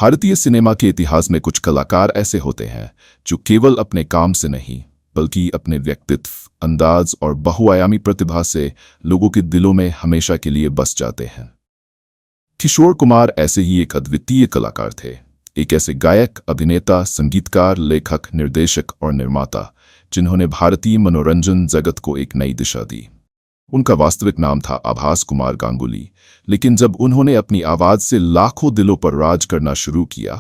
भारतीय सिनेमा के इतिहास में कुछ कलाकार ऐसे होते हैं जो केवल अपने काम से नहीं बल्कि अपने व्यक्तित्व, अंदाज और बहुआयामी प्रतिभा से लोगों के दिलों में हमेशा के लिए बस जाते हैं। किशोर कुमार ऐसे ही एक अद्वितीय कलाकार थे, एक ऐसे गायक, अभिनेता, संगीतकार, लेखक, निर्देशक और निर्माता जिन्होंने भारतीय मनोरंजन जगत को एक नई दिशा दी। उनका वास्तविक नाम था आभास कुमार गांगुली, लेकिन जब उन्होंने अपनी आवाज से लाखों दिलों पर राज करना शुरू किया,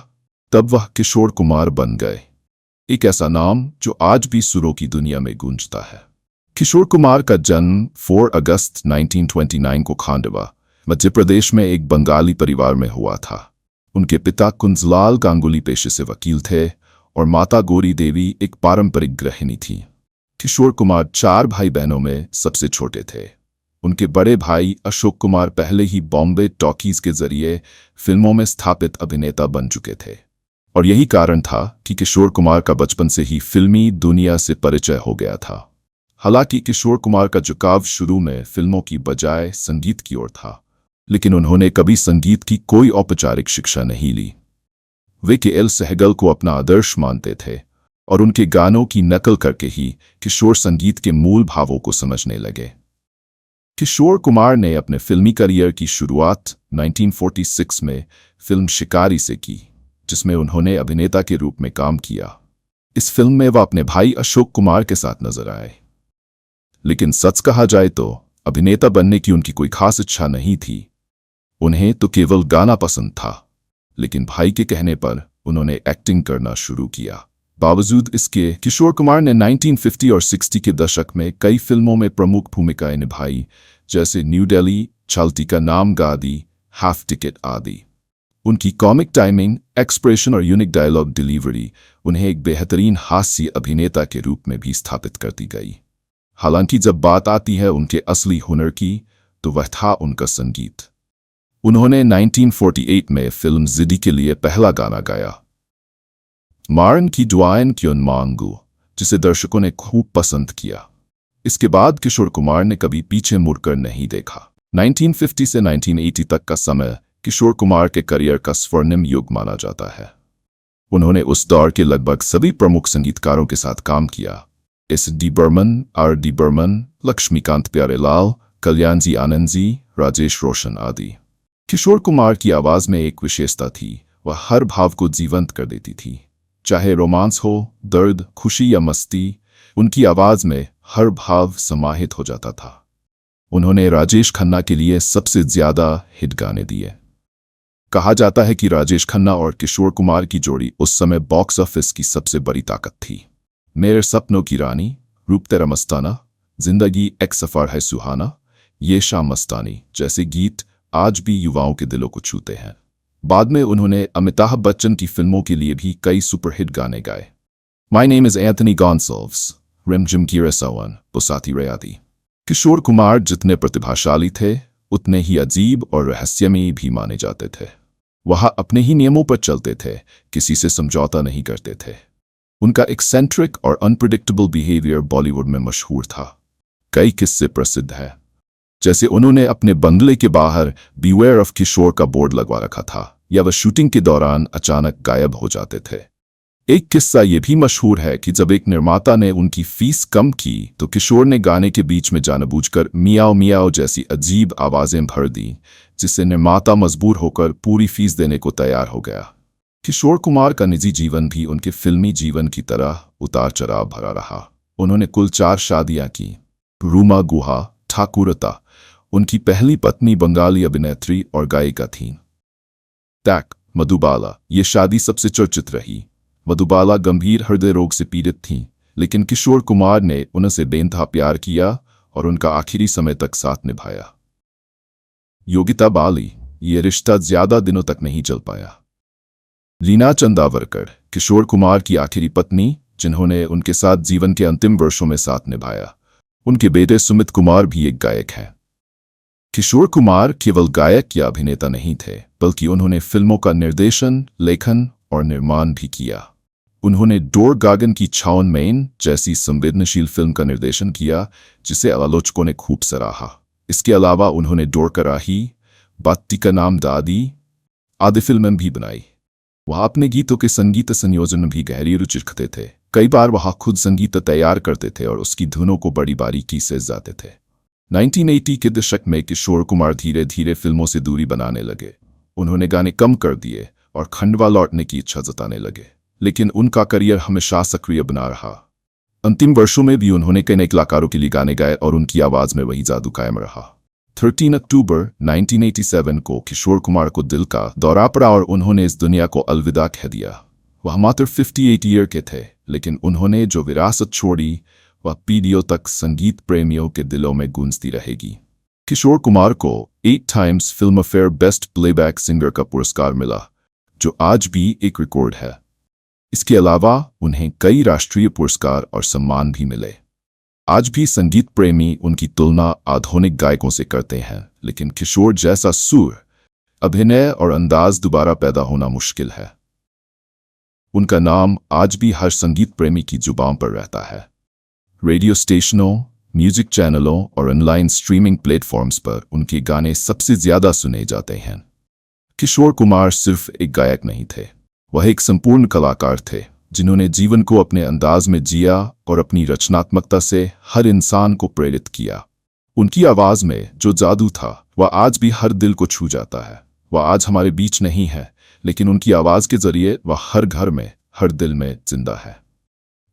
तब वह किशोर कुमार बन गए। एक ऐसा नाम जो आज भी सुरों की दुनिया में गूंजता है। किशोर कुमार का जन्म 4 अगस्त 1929 को खांडवा, मध्य प्रदेश में एक बंगाली परिवार में हुआ था। उनके पिता कुंजलाल गांगुली पेशे से वकील थे और माता गौरी देवी एक पारंपरिक गृहिणी थी। किशोर कुमार 4 भाई बहनों में सबसे छोटे थे। उनके बड़े भाई अशोक कुमार पहले ही बॉम्बे टॉकीज के जरिए फिल्मों में स्थापित अभिनेता बन चुके थे, और यही कारण था कि किशोर कुमार का बचपन से ही फिल्मी दुनिया से परिचय हो गया था। हालांकि किशोर कुमार का झुकाव शुरू में फिल्मों की बजाय संगीत की ओर था, लेकिन उन्होंने कभी संगीत की कोई औपचारिक शिक्षा नहीं ली। वे के.एल. सहगल को अपना आदर्श मानते थे और उनके गानों की नकल करके ही किशोर संगीत के मूल भावों को समझने लगे। किशोर कुमार ने अपने फिल्मी करियर की शुरुआत 1946 में फिल्म शिकारी से की, जिसमें उन्होंने अभिनेता के रूप में काम किया। इस फिल्म में वह अपने भाई अशोक कुमार के साथ नजर आए, लेकिन सच कहा जाए तो अभिनेता बनने की उनकी कोई खास इच्छा नहीं थी। उन्हें तो केवल गाना पसंद था, लेकिन भाई के कहने पर उन्होंने एक्टिंग करना शुरू किया। बावजूद इसके किशोर कुमार ने 1950 और 60 के दशक में कई फिल्मों में प्रमुख भूमिकाएं निभाई, जैसे न्यू दिल्ली, चलती का नाम गादी, हाफ टिकट आदि। उनकी कॉमिक टाइमिंग, एक्सप्रेशन और यूनिक डायलॉग डिलीवरी उन्हें एक बेहतरीन हास्य अभिनेता के रूप में भी स्थापित करती गई। हालांकि जब बात आती है उनके असली हुनर की, तो वह था उनका संगीत। उन्होंने 1948 में फिल्म जिद्दी के लिए पहला गाना गाया, मारन की दुआएं क्यों मांगू, जिसे दर्शकों ने खूब पसंद किया। इसके बाद किशोर कुमार ने कभी पीछे मुड़कर नहीं देखा। 1950 से 1980 तक का समय किशोर कुमार के करियर का स्वर्णिम युग माना जाता है। उन्होंने उस दौर के लगभग सभी प्रमुख संगीतकारों के साथ काम किया, एस.डी. बर्मन, आर.डी. बर्मन, लक्ष्मीकांत प्यारेलाल, कल्याण जी आनंद जी, राजेश रोशन आदि। किशोर कुमार की आवाज में एक विशेषता थी, वह हर भाव को जीवंत कर देती थी। चाहे रोमांस हो, दर्द, खुशी या मस्ती, उनकी आवाज में हर भाव समाहित हो जाता था। उन्होंने राजेश खन्ना के लिए सबसे ज्यादा हिट गाने दिए। कहा जाता है कि राजेश खन्ना और किशोर कुमार की जोड़ी उस समय बॉक्स ऑफिस की सबसे बड़ी ताकत थी। मेरे सपनों की रानी, रूप तेरा मस्ताना, जिंदगी एक सफर है सुहाना, ये शाम मस्तानी जैसे गीत आज भी युवाओं के दिलों को छूते हैं। बाद में उन्होंने अमिताभ बच्चन की फिल्मों के लिए भी कई सुपरहिट गाने गाए। My name is Anthony Gonsalves, रिम जिम कीरा सवन, बुसाती रे आदि। किशोर कुमार जितने प्रतिभाशाली थे, उतने ही अजीब और रहस्यमयी भी माने जाते थे। वह अपने ही नियमों पर चलते थे, किसी से समझौता नहीं करते थे। उनका एक्सेंट्रिक और अनप्रिडिक्टेबल बिहेवियर बॉलीवुड में मशहूर था। कई किस्से प्रसिद्ध हैं, जैसे उन्होंने अपने बंगले के बाहर बीवेयर ऑफ किशोर का बोर्ड लगवा रखा था, या वह शूटिंग के दौरान अचानक गायब हो जाते थे। एक किस्सा ये भी मशहूर है कि जब एक निर्माता ने उनकी फीस कम की, तो किशोर ने गाने के बीच में जानबूझकर मियाओ मियाओ जैसी अजीब आवाजें भर दी, जिससे निर्माता मजबूर होकर पूरी फीस देने को तैयार हो गया। किशोर कुमार का निजी जीवन भी उनके फिल्मी जीवन की तरह उतार चढ़ाव भरा रहा। उन्होंने कुल 4 शादियां की। रूमा गुहा ठाकुरता उनकी पहली पत्नी बंगाली अभिनेत्री और गायिका थीं। टैक मधुबाला, ये शादी सबसे चर्चित रही। मधुबाला गंभीर हृदय रोग से पीड़ित थीं, लेकिन किशोर कुमार ने उनसे बेइंतहा प्यार किया और उनका आखिरी समय तक साथ निभाया। योगिता बाली, ये रिश्ता ज्यादा दिनों तक नहीं चल पाया। लीना चंदावरकर, किशोर कुमार की आखिरी पत्नी, जिन्होंने उनके साथ जीवन के अंतिम वर्षों में साथ निभाया। उनके बेटे सुमित कुमार भी एक गायक हैं। किशोर कुमार केवल गायक या अभिनेता नहीं थे, बल्कि उन्होंने फिल्मों का निर्देशन, लेखन और निर्माण भी किया। उन्होंने डोर गागन की छावन मैन जैसी संवेदनशील फिल्म का निर्देशन किया, जिसे आलोचकों ने खूब सराहा। इसके अलावा उन्होंने डोर कराही, बात्ती का नाम दादी आदि फिल्में भी बनाई। वह अपने गीतों के संगीत संयोजन में भी गहरी रुचि रखते थे। कई बार वह खुद संगीत तैयार करते थे और उसकी धुनों को बड़ी बारीकी से सजाते थे। 1980 के दशक में किशोर कुमार धीरे धीरे फिल्मों से दूरी बनाने लगे। उन्होंने गाने कम कर दिए और खंडवा लौटने की इच्छा जताने लगे, लेकिन उनका करियर हमेशा सक्रिय बना रहा। अंतिम वर्षों में भी उन्होंने कई नए कलाकारों के लिए गाने गाए और उनकी आवाज में वही जादू कायम रहा। 13 अक्टूबर 1987 को किशोर कुमार को दिल का दौरा पड़ा और उन्होंने इस दुनिया को अलविदा कह दिया। वह मात्र 58 ईयर के थे, लेकिन उन्होंने जो विरासत छोड़ी वह पीढ़ियों तक संगीत प्रेमियों के दिलों में गूंजती रहेगी। किशोर कुमार को 8 times film fair best playback singer का पुरस्कार मिला, जो आज भी एक रिकॉर्ड है। इसके अलावा उन्हें कई राष्ट्रीय पुरस्कार और सम्मान भी मिले। आज भी संगीत प्रेमी उनकी तुलना आधुनिक गायकों से करते हैं, लेकिन किशोर जैसा सुर, अभिनय और अंदाज दोबारा पैदा होना मुश्किल है। उनका नाम आज भी हर संगीत प्रेमी की जुबान पर रहता है। रेडियो स्टेशनों, म्यूजिक चैनलों और ऑनलाइन स्ट्रीमिंग प्लेटफॉर्म्स पर उनके गाने सबसे ज्यादा सुने जाते हैं। किशोर कुमार सिर्फ एक गायक नहीं थे, वह एक संपूर्ण कलाकार थे जिन्होंने जीवन को अपने अंदाज में जिया और अपनी रचनात्मकता से हर इंसान को प्रेरित किया। उनकी आवाज में जो जादू था वह आज भी हर दिल को छू जाता है। वह आज हमारे बीच नहीं है, लेकिन उनकी आवाज के जरिए वह हर घर में, हर दिल में जिंदा है।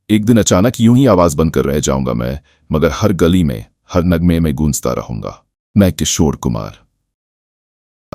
एक दिन अचानक यूं ही आवाज बंद कर रह जाऊंगा मैं, मगर हर गली में, हर नगमे में गूंजता रहूंगा। मैं किशोर कुमार।